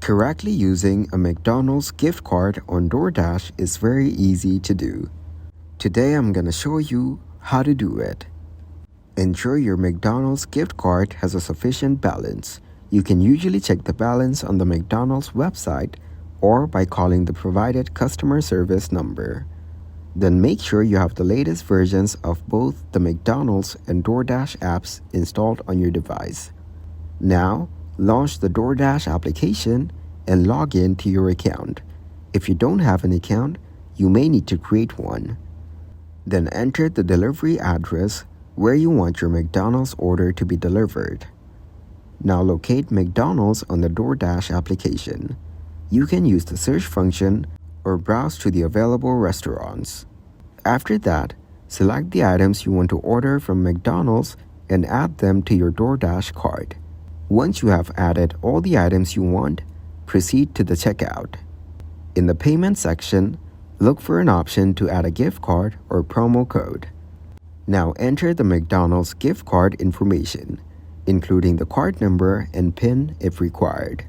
Correctly using a McDonald's gift card on Doordash is very easy to do. Today I'm gonna show you how to do it. Ensure your McDonald's gift card has a sufficient balance. You can usually check the balance on the McDonald's website or by calling the provided customer service number. Then make sure you have the latest versions of both the McDonald's and Doordash apps installed on your device. Now, launch the Doordash application and log in to your account. If you don't have an account, you may need to create one. Then enter the delivery address where you want your McDonald's order to be delivered. Now locate McDonald's on the Doordash application. You can use the search function or browse to the available restaurants. After that, select the items you want to order from McDonald's and add them to your Doordash cart. Once you have added all the items you want, proceed to the checkout. In the payment section, look for an option to add a gift card or promo code. Now enter the McDonald's gift card information, including the card number and PIN if required.